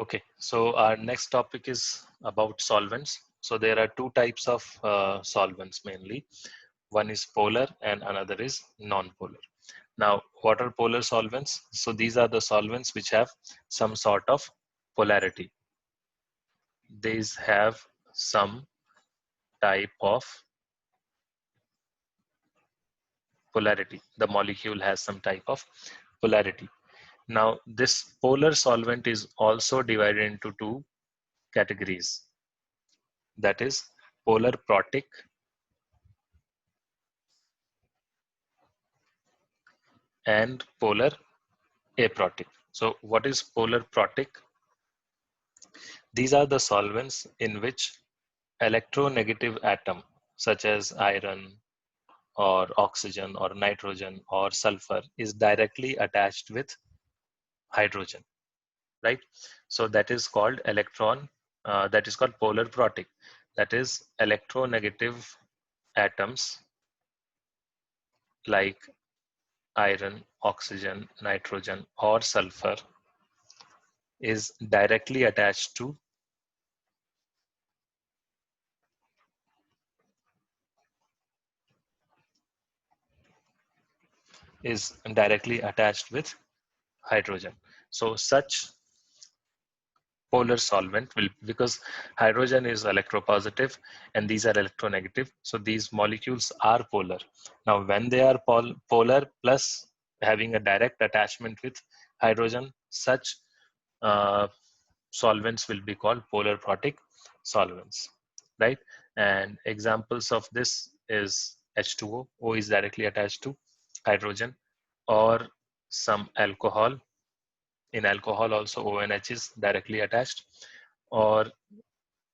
Okay, so our next topic is about solvents. So there are two types of solvents mainly. One is polar and another is non-polar. Now, what are polar solvents? So these are the solvents which have some sort of polarity. These have some type of polarity. The molecule has some type of polarity. Now, this polar solvent is also divided into two categories. That is polar protic and polar aprotic. So what is polar protic? These are the solvents in which electronegative atom such as iron or oxygen or nitrogen or sulfur is directly attached with hydrogen, right? So that is called that is called polar protic. That is electronegative atoms like iron, oxygen, nitrogen or sulfur is directly attached to with hydrogen. So such polar solvent will, because hydrogen is electropositive and these are electronegative, so these molecules are polar. Now when they are polar plus having a direct attachment with hydrogen, such uh, solvents will be called polar protic solvents, right? And examples of this is H2O. O is directly attached to hydrogen, or some alcohol. In alcohol also ONH is directly attached, or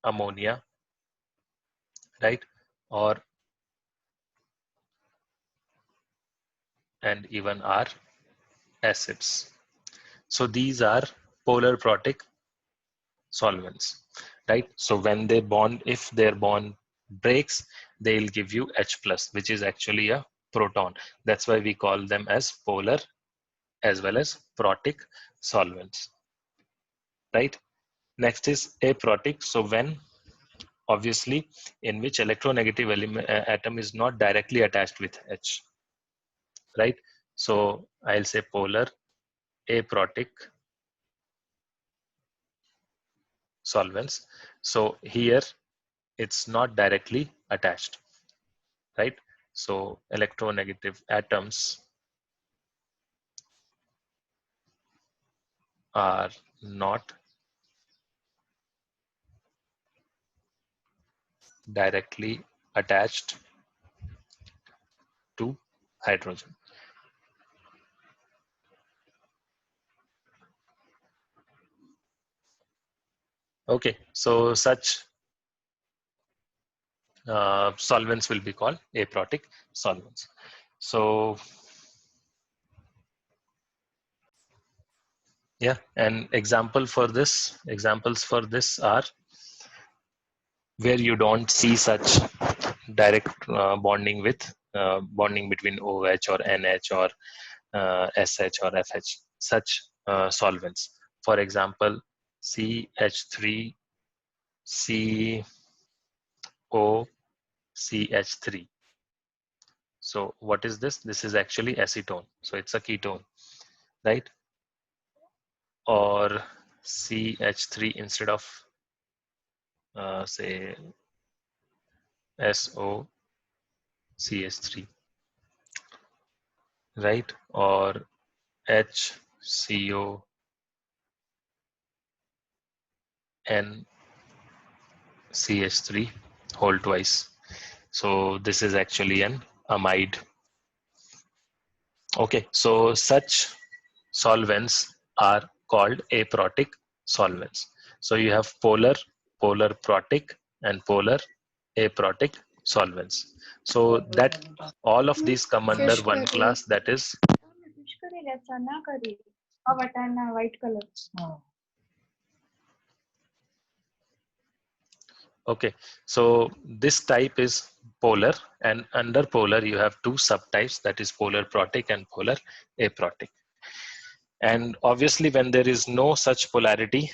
ammonia, right? Or and even our acids. So these are polar protic solvents, right? So when they bond, if their bond breaks, they'll give you H plus, which is actually a proton. That's why we call them as polar as well as protic solvents, right? Next is aprotic. So when, obviously, in which electronegative atom is not directly attached with H, right? So I'll say polar aprotic solvents. So here it's not directly attached, right? So electronegative atoms are not directly attached to hydrogen. Okay, so such solvents will be called aprotic solvents. So yeah, and examples for this are where you don't see such direct bonding between OH or NH or SH or FH, such solvents. For example, CH3, COCH3. So what is this? This is actually acetone. So it's a ketone, right? Or CH3 instead of say SOCH3, right? Or HCONCH3 whole twice. So this is actually an amide. Okay, so such solvents are called aprotic solvents. So you have polar protic, and polar aprotic solvents. So that all of these come under one class, that is okay. So this type is polar, and under polar you have two subtypes, that is polar protic and polar aprotic. And obviously when there is no such polarity,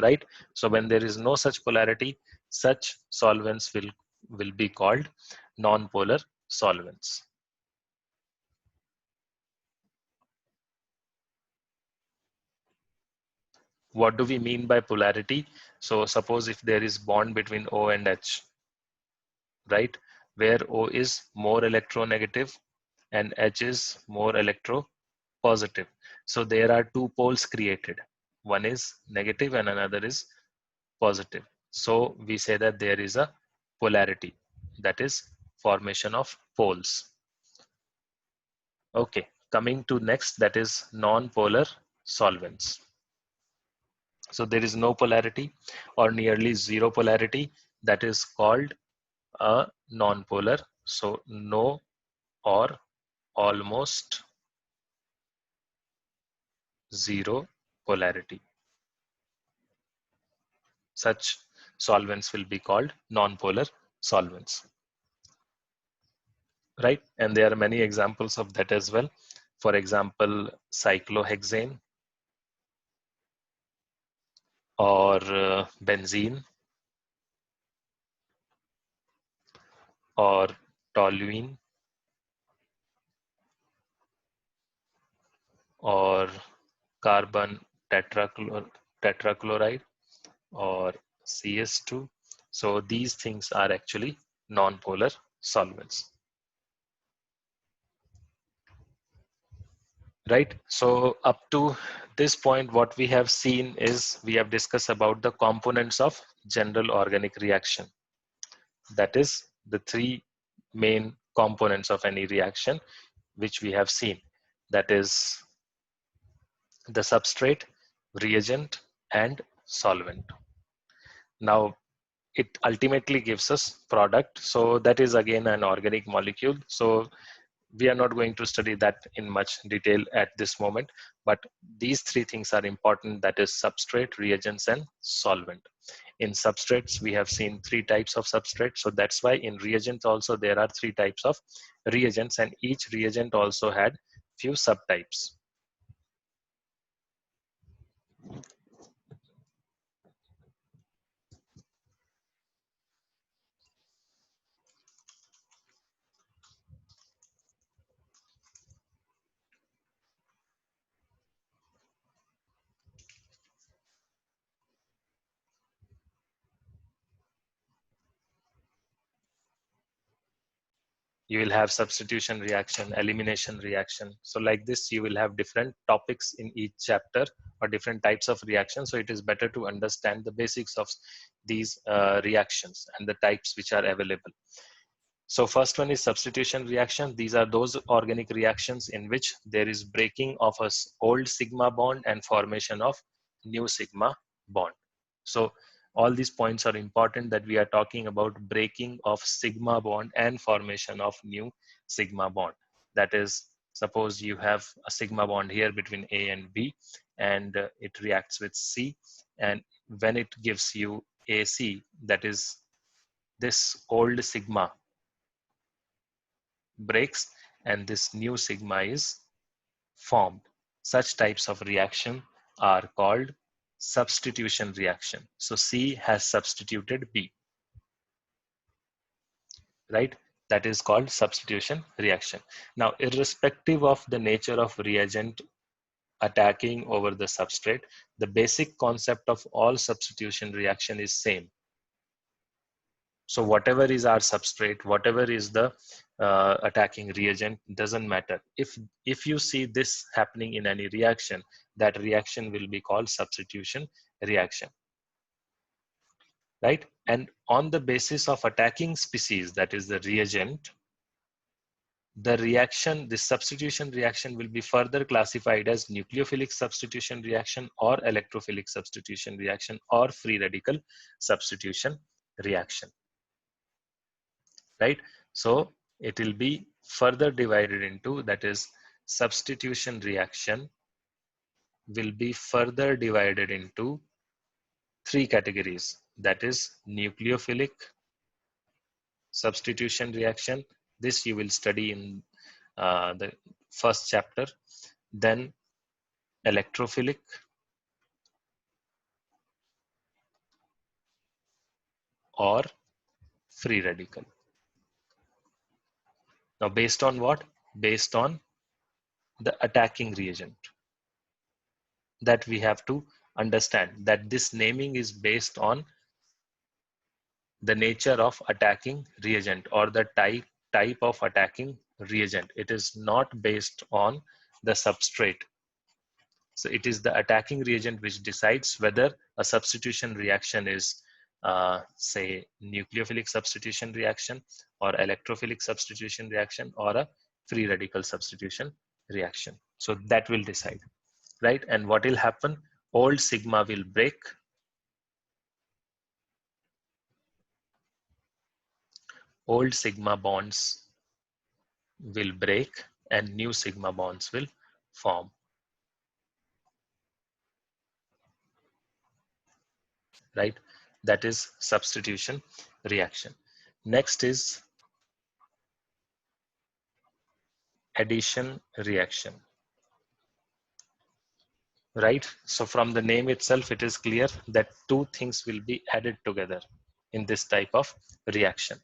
right? So when there is no such polarity, such solvents will be called non-polar solvents. What do we mean by polarity? So suppose if there is bond between O and H, right, where O is more electronegative and H is more electropositive. So there are two poles created. One is negative and another is positive. So we say that there is a polarity, that is formation of poles. Okay, coming to next, that is non-polar solvents. So there is no polarity or nearly zero polarity, that is called a non-polar. So no or almost zero polarity. Such solvents will be called non-polar solvents, right? And there are many examples of that as well. For example, cyclohexane or benzene or toluene or carbon tetrachloride or CS2. So these things are actually non-polar solvents, right? So up to this point, what we have seen is we have discussed about the components of general organic reaction. That is the three main components of any reaction which we have seen. That is the substrate, reagent, and solvent. Now, it ultimately gives us product. So that is again an organic molecule. So we are not going to study that in much detail at this moment, but these three things are important, that is substrate, reagents, and solvent. In substrates, we have seen three types of substrates. So that's why in reagents also there are three types of reagents, and each reagent also had few subtypes. You will have substitution reaction, elimination reaction. So like this, you will have different topics in each chapter or different types of reactions. So it is better to understand the basics of these reactions and the types which are available. So first one is substitution reaction. These are those organic reactions in which there is breaking of a old sigma bond and formation of new sigma bond. So all these points are important, that we are talking about breaking of sigma bond and formation of new sigma bond. That is, suppose you have a sigma bond here between A and B, and it reacts with C, and when it gives you AC, that is this old sigma breaks and this new sigma is formed. Such types of reaction are called substitution reaction. So C has substituted B, right? That is called substitution reaction. Now, irrespective of the nature of reagent attacking over the substrate, the basic concept of all substitution reaction is same. So whatever is our substrate, whatever is the attacking reagent, doesn't matter. If you see this happening in any reaction, that reaction will be called substitution reaction, right? And on the basis of attacking species, that is the reagent, the reaction, the substitution reaction will be further classified as nucleophilic substitution reaction or electrophilic substitution reaction or free radical substitution reaction, right? So it will be further divided into, that is substitution reaction will be further divided into three categories, that is nucleophilic substitution reaction. This you will study in the first chapter. Then electrophilic or free radical. Now, based on what? Based on the attacking reagent. That we have to understand that this naming is based on the nature of attacking reagent or the type of attacking reagent. It is not based on the substrate. So it is the attacking reagent which decides whether a substitution reaction is say nucleophilic substitution reaction or electrophilic substitution reaction or a free radical substitution reaction. So that will decide, right? And what will happen? Old sigma will break. Old sigma bonds will break and new sigma bonds will form, right? That is substitution reaction. Next is addition reaction, right? So from the name itself, it is clear that two things will be added together in this type of reaction.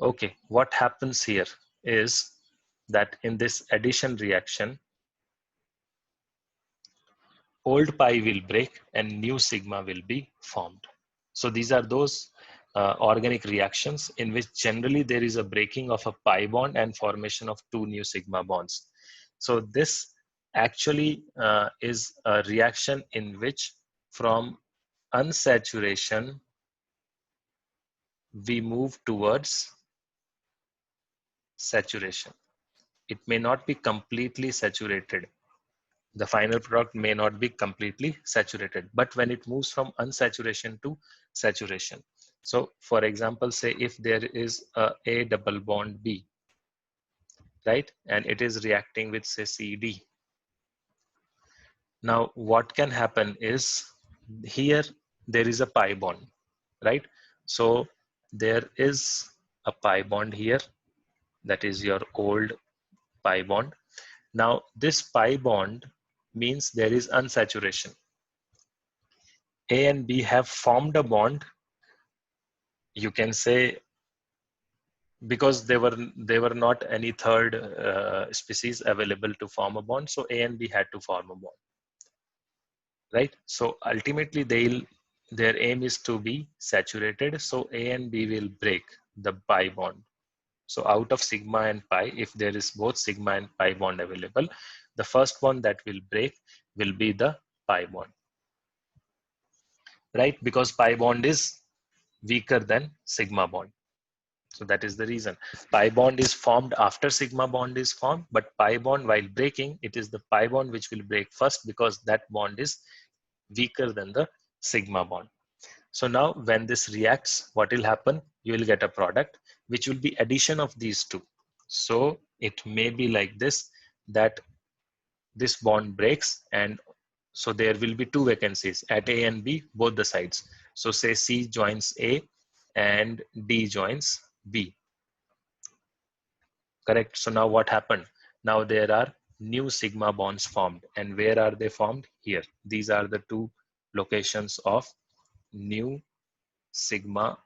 Okay, what happens here is that in this addition reaction, old pi will break and new sigma will be formed. So these are those organic reactions in which generally there is a breaking of a pi bond and formation of two new sigma bonds. So this actually is a reaction in which from unsaturation we move towards saturation. It may not be completely saturated. The final product may not be completely saturated, but when it moves from unsaturation to saturation. So for example, say if there is a double bond B, right? And it is reacting with say CD. Now what can happen is here there is a pi bond, right? So there is a pi bond here, that is your old pi bond. Now this pi bond means there is unsaturation. A and B have formed a bond, you can say, because there were not any third species available to form a bond, so A and B had to form a bond, right? So ultimately their aim is to be saturated, so A and B will break the pi bond. So out of sigma and pi, if there is both sigma and pi bond available, the first one that will break will be the pi bond, right? Because pi bond is weaker than sigma bond. So that is the reason. Pi bond is formed after sigma bond is formed, but pi bond while breaking, it is the pi bond which will break first because that bond is weaker than the sigma bond. So now when this reacts, what will happen? You will get a product which will be addition of these two. So it may be like this, that this bond breaks and so there will be two vacancies at A and B, both the sides. So say C joins A and D joins B. Correct. So now what happened? Now there are new sigma bonds formed. And where are they formed? Here. These are the two locations of new sigma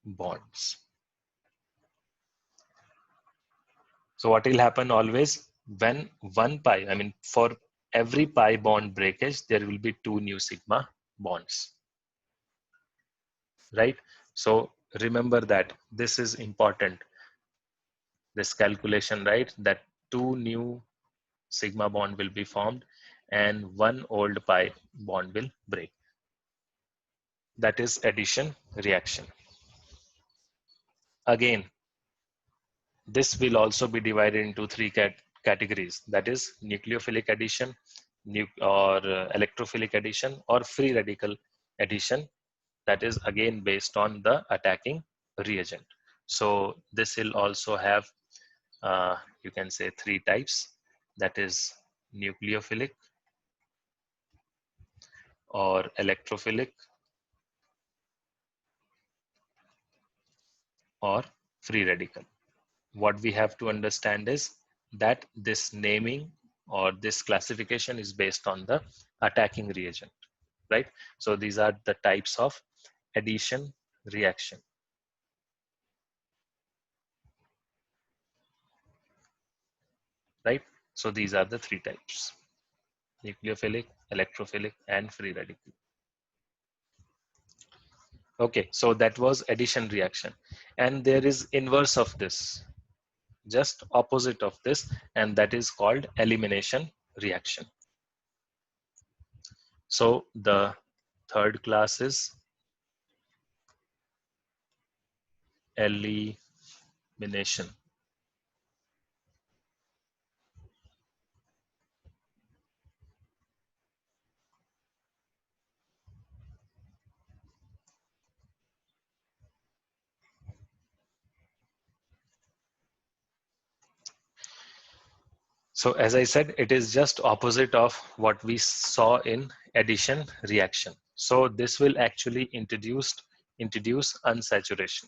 bonds. So what will happen always when one pi, I mean for every pi bond breakage, there will be two new sigma bonds, right? So remember that this is important, this calculation, right? That two new sigma bond will be formed and one old pi bond will break. That is addition reaction. Again, this will also be divided into three categories. That is nucleophilic addition, or electrophilic addition, or free radical addition. That is again based on the attacking reagent. So this will also have, you can say, three types. That is nucleophilic or electrophilic or free radical. What we have to understand is that this naming or this classification is based on the attacking reagent, right? So these are the types of addition reaction. Right? So these are the three types: nucleophilic, electrophilic, and free radical. Okay, so that was addition reaction. And there is inverse of this, just opposite of this, and that is called elimination reaction. So the third class is elimination. So as I said, it is just opposite of what we saw in addition reaction. So this will actually introduce unsaturation.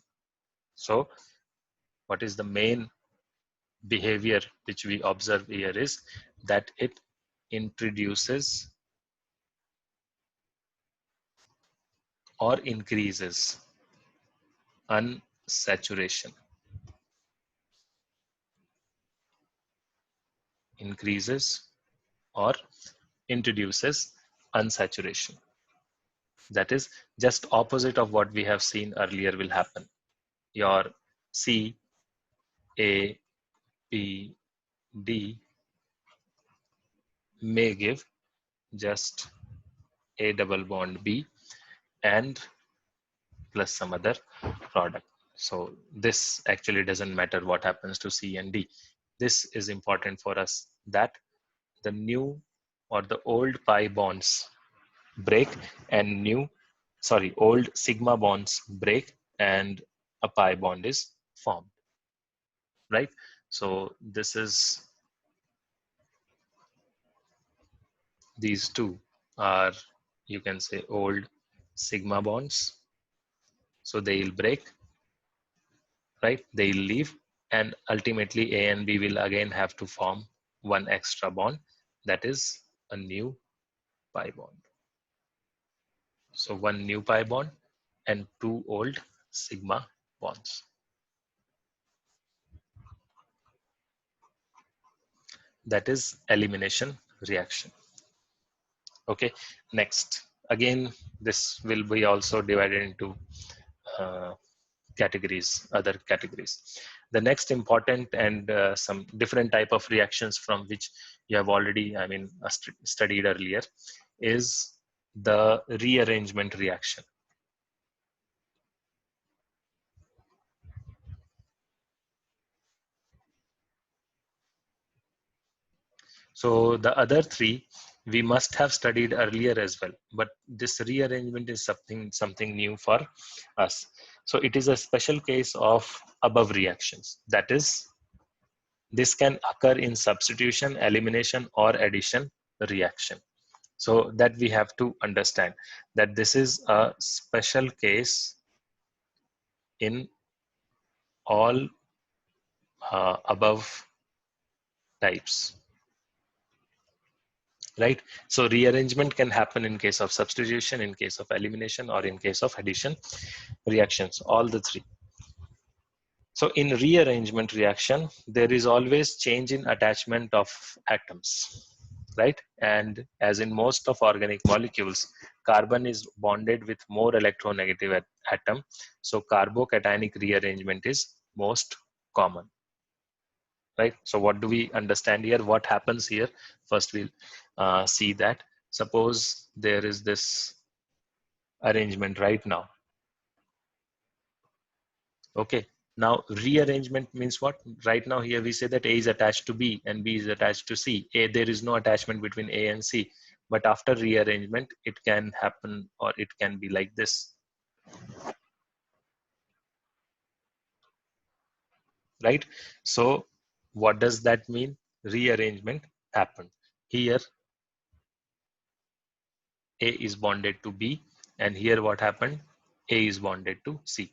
So what is the main behavior which we observe here is that it introduces or increases unsaturation. Increases or introduces unsaturation. That is just opposite of what we have seen earlier will happen. Your C, A, B, D may give just A double bond B and plus some other product. So this actually doesn't matter what happens to C and D. This is important for us that the new or the old pi bonds break and old sigma bonds break and a pi bond is formed, right? So this is, these two are, you can say, old sigma bonds. So they'll break, right? They'll leave, and ultimately A and B will again have to form one extra bond, that is a new pi bond. So one new pi bond and two old sigma bonds. That is elimination reaction. Okay, next. Again, this will be also divided into uh, categories, other categories. The next important and some different type of reactions from which you have already, studied earlier, is the rearrangement reaction. So the other three we must have studied earlier as well, but this rearrangement is something new for us. So it is a special case of above reactions. That is, this can occur in substitution, elimination, or addition reaction. So that we have to understand that this is a special case in all above types. Right? So rearrangement can happen in case of substitution, in case of elimination, or in case of addition reactions, all the three. So in rearrangement reaction, there is always change in attachment of atoms, right? And as in most of organic molecules, carbon is bonded with more electronegative atom. So carbocationic rearrangement is most common. Right? So what do we understand here? What happens here? First, we'll see that. Suppose there is this arrangement right now. Okay. Now rearrangement means what? Right now here we say that A is attached to B and B is attached to C. A, there is no attachment between A and C. But after rearrangement, it can happen, or it can be like this. Right? So what does that mean? Rearrangement happened. Here A is bonded to B, and here what happened? A is bonded to C.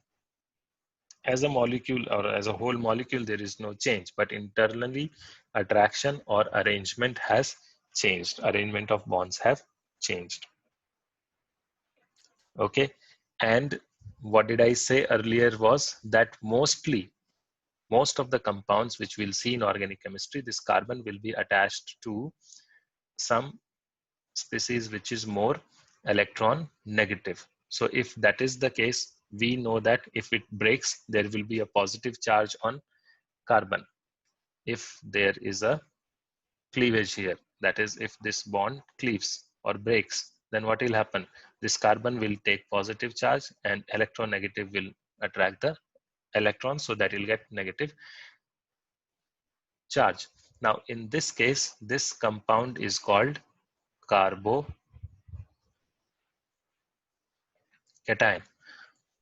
As a molecule or as a whole molecule, there is no change, but internally attraction or arrangement has changed. Arrangement of bonds have changed. Okay. And what did I say earlier was that most of the compounds which we'll see in organic chemistry, this carbon will be attached to some species which is more electron negative. So if that is the case, we know that if it breaks, there will be a positive charge on carbon. If there is a cleavage here, that is, if this bond cleaves or breaks, then what will happen? This carbon will take positive charge and electronegative will attract the electron, so that will get negative charge. Now in this case, this compound is called carbocation.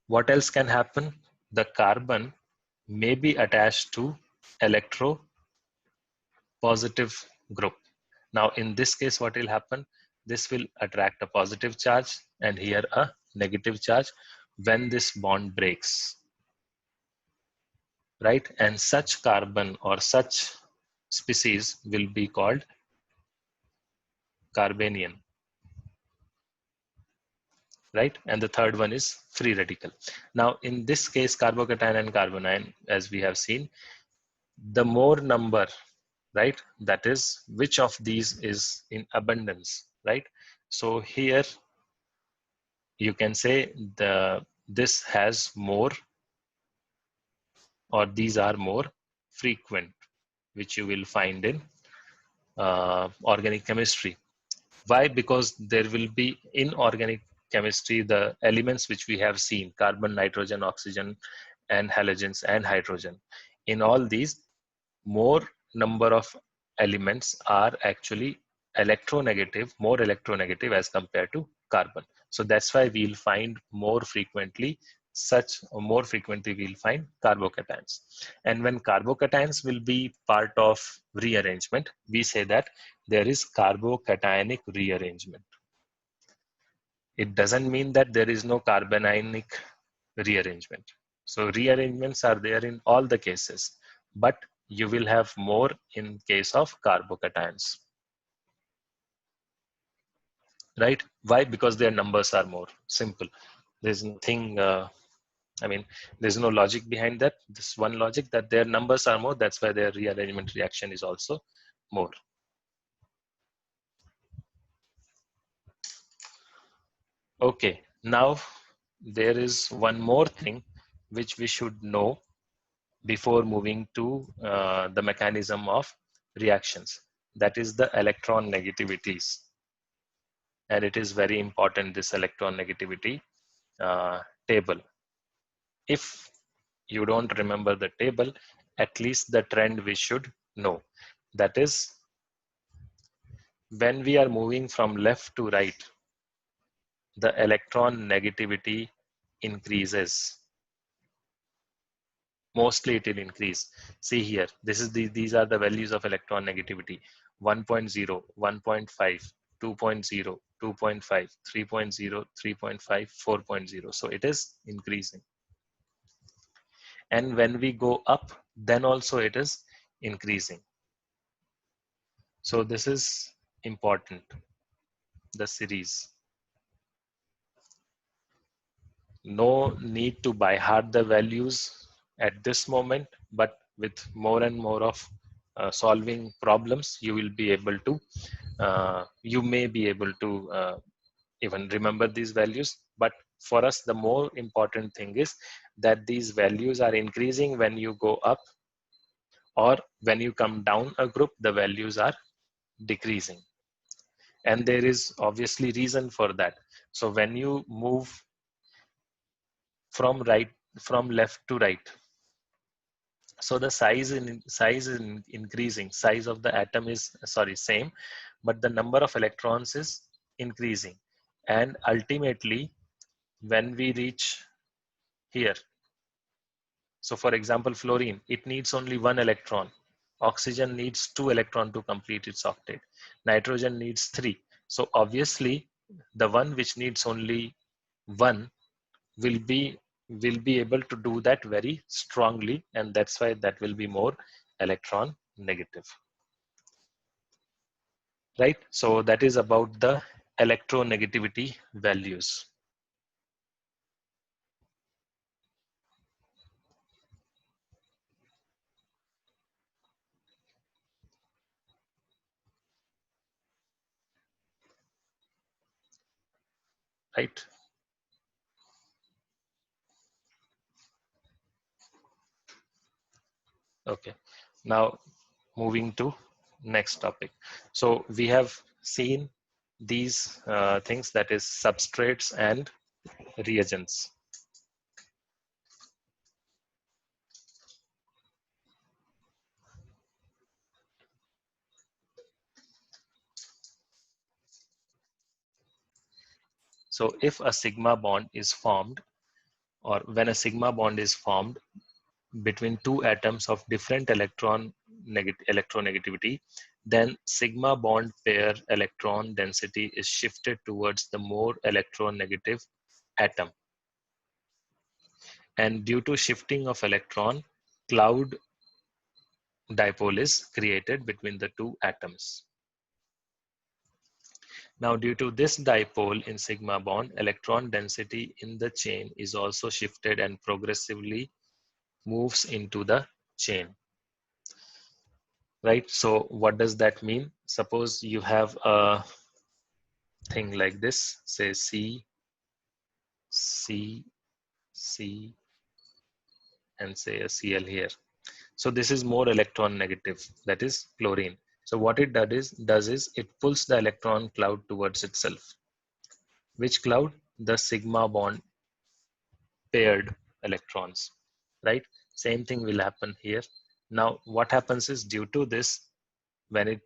What else can happen? The carbon may be attached to electropositive group. Now in this case, what will happen? This will attract a positive charge and here a negative charge when this bond breaks, right? And such carbon or such species will be called carbanion, right? And the third one is free radical. Now in this case, carbocation and carbanion, as we have seen, the more number, right? That is, which of these is in abundance, right? So here you can say this has more, or these are more frequent, which you will find in organic chemistry. Why? Because there will be in organic chemistry the elements which we have seen: carbon, nitrogen, oxygen, and halogens and hydrogen. In all these, more number of elements are actually electronegative, more electronegative as compared to carbon. So that's why we'll find more frequently we'll find carbocations. And when carbocations will be part of rearrangement, we say that there is carbocationic rearrangement. It doesn't mean that there is no carbanionic rearrangement. So rearrangements are there in all the cases, but you will have more in case of carbocations, right? Why? Because their numbers are more simple. There's nothing, there's no logic behind that. This one logic that their numbers are more, that's why their rearrangement reaction is also more. Okay, now there is one more thing which we should know before moving to the mechanism of reactions. That is the electron negativities. And it is very important, this electron negativity table. If you don't remember the table, at least the trend we should know. That is, when we are moving from left to right, the electron negativity increases. Mostly it will increase. See here, these are the values of electron negativity: 1.0, 1.5, 2.0, 2.5, 3.0, 3.5, 4.0. So it is increasing. And when we go up, then also it is increasing. So this is important, the series. No need to by heart the values at this moment, but with more and more of solving problems, you will be able to, you may be able to even remember these values. But for us, the more important thing is that these values are increasing when you go up, or when you come down a group, the values are decreasing. And there is obviously reason for that. So when you move from left to right, so the size is increasing. Size of the atom is same, but the number of electrons is increasing. And ultimately, when we reach here, so for example, fluorine, it needs only one electron. Oxygen needs 2 electrons to complete its octet. Nitrogen needs 3. So obviously, the one which needs only 1 will be able to do that very strongly, and that's why that will be more electron negative, right? So that is about the electronegativity values. right? Okay, now moving to next topic. So we have seen these things, that is substrates and reagents. So if a sigma bond is formed, or when a sigma bond is formed between two atoms of different electronegativity, then sigma bond pair electron density is shifted towards the more electronegative atom. And due to shifting of electron, cloud dipole is created between the two atoms. Now, due to this dipole in sigma bond, electron density in the chain is also shifted and progressively moves into the chain, right? So what does that mean? Suppose you have a thing like this, say C, C, C, and say a Cl here. So this is more electron negative, that is chlorine. So what it does is it pulls the electron cloud towards itself. Which cloud? The sigma bond paired electrons, right? Same thing will happen here. Now what happens is, due to this, when it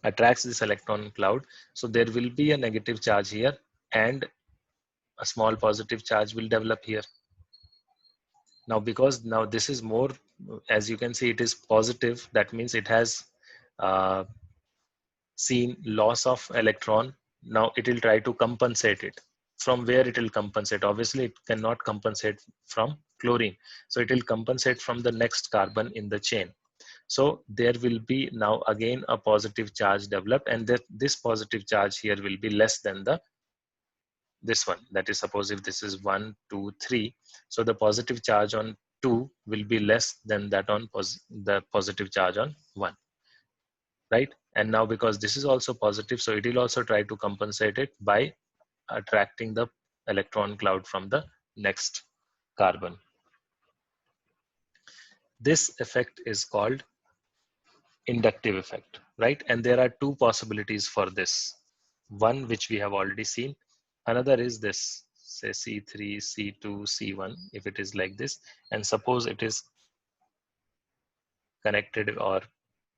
attracts this electron cloud, so there will be a negative charge here and a small positive charge will develop here. Now because now this is more, as you can see, it is positive, that means it has uh, seen loss of electron. Now it will try to compensate it. From where it will compensate? Obviously it cannot compensate from chlorine, so it will compensate from the next carbon in the chain. So there will be now again a positive charge developed, and that this positive charge here will be less than the this one. That is, suppose if this is 1, 2, 3, so the positive charge on 2 will be less than that on the positive charge on 1, right? And now because this is also positive, so it will also try to compensate it by attracting the electron cloud from the next carbon. This effect is called inductive effect, right? And there are two possibilities for this. One which we have already seen, another is this, say C3, C2, C1, if it is like this, and suppose it is connected or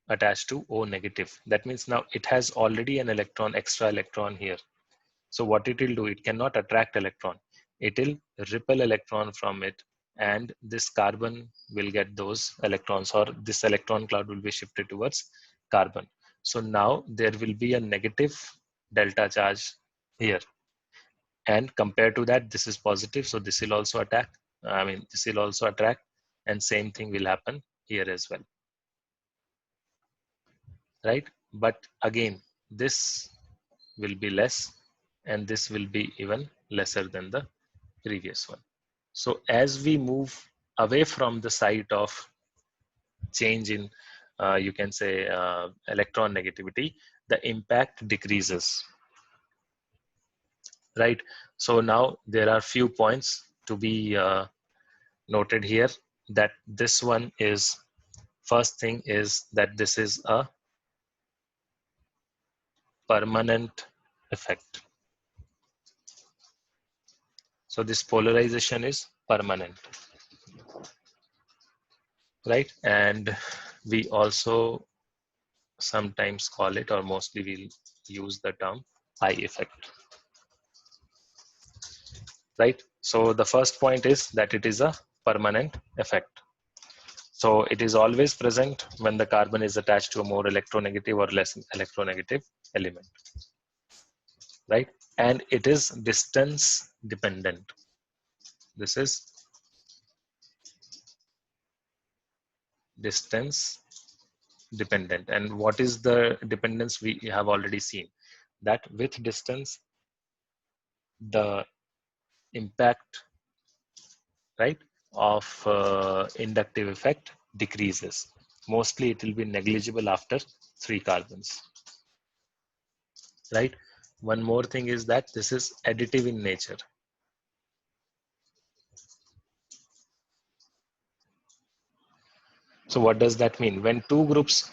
attached to O negative. That means now it has already an electron, extra electron here. So what it will do, it cannot attract electron. It will repel electron from it, and this carbon will get those electrons, or this electron cloud will be shifted towards carbon. So now there will be a negative delta charge here. And compared to that, this is positive. So this will also attack. This will also attract, and same thing will happen here as well, right? But again, this will be less, and this will be even lesser than the previous one. So as we move away from the site of change in, you can say, electron negativity, the impact decreases, right? So now there are few points to be noted here, that this one is, first thing is that this is a permanent effect. So this polarization is permanent, right? And we also sometimes call it, or mostly we'll use the term I effect, right? So the first point is that it is a permanent effect. So it is always present when the carbon is attached to a more electronegative or less electronegative element, right? And it is distance dependent. This is distance dependent. And what is the dependence? We have already seen that with distance, the impact, right, of inductive effect decreases. Mostly it will be negligible after 3 carbons, right? One more thing is that this is additive in nature. So what does that mean? When two groups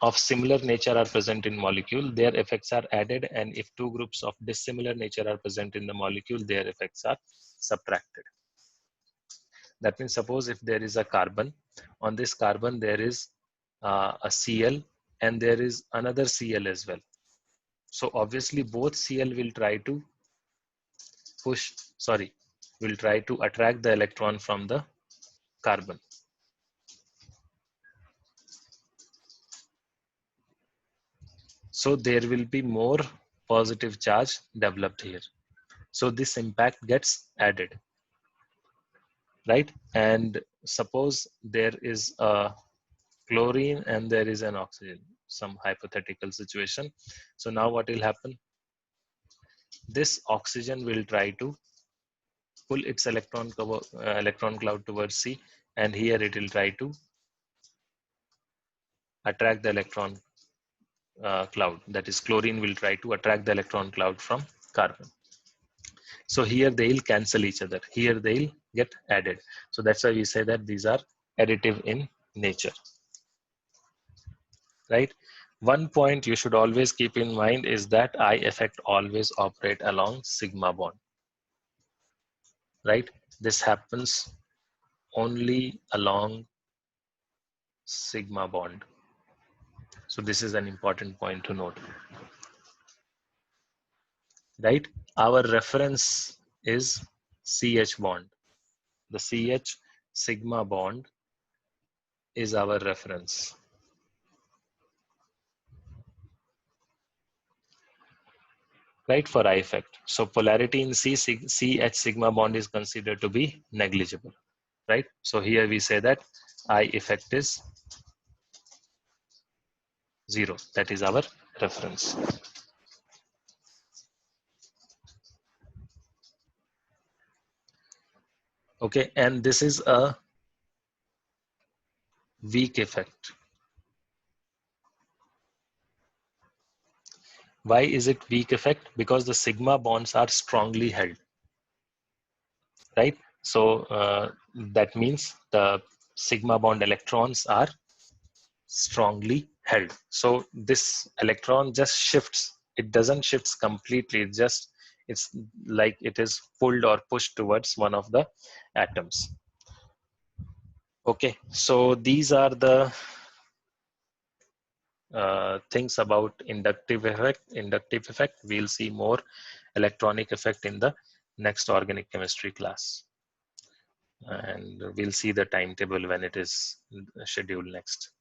of similar nature are present in molecule, their effects are added, and if two groups of dissimilar nature are present in the molecule, their effects are subtracted. That means suppose if there is a carbon, on this carbon there is a Cl and there is another Cl as well. So obviously both Cl will try to will try to attract the electron from the carbon. So there will be more positive charge developed here. So this impact gets added, right? And suppose there is a chlorine and there is an oxygen, some hypothetical situation. So now what will happen? This oxygen will try to pull its electron cloud towards C, and here it will try to attract the electron cloud. That is, chlorine will try to attract the electron cloud from carbon. So here they'll cancel each other. Here they'll get added. So that's why we say that these are additive in nature, right? One point you should always keep in mind is that I effect always operate along sigma bond, right? This happens only along sigma bond. So this is an important point to note, right? Our reference is CH bond. The CH sigma bond is our reference. Right, for I effect. So polarity in CH sigma bond is considered to be negligible, right? So here we say that I effect is 0. That is our reference. Okay, and this is a weak effect. Why is it weak effect? Because the sigma bonds are strongly held, right? So that means the sigma bond electrons are strongly held. So this electron just shifts. It doesn't shift completely. It's like it is pulled or pushed towards one of the atoms. Okay, so these are the things about inductive effect. Inductive effect. We'll see more electronic effect in the next organic chemistry class, and we'll see the timetable when it is scheduled next.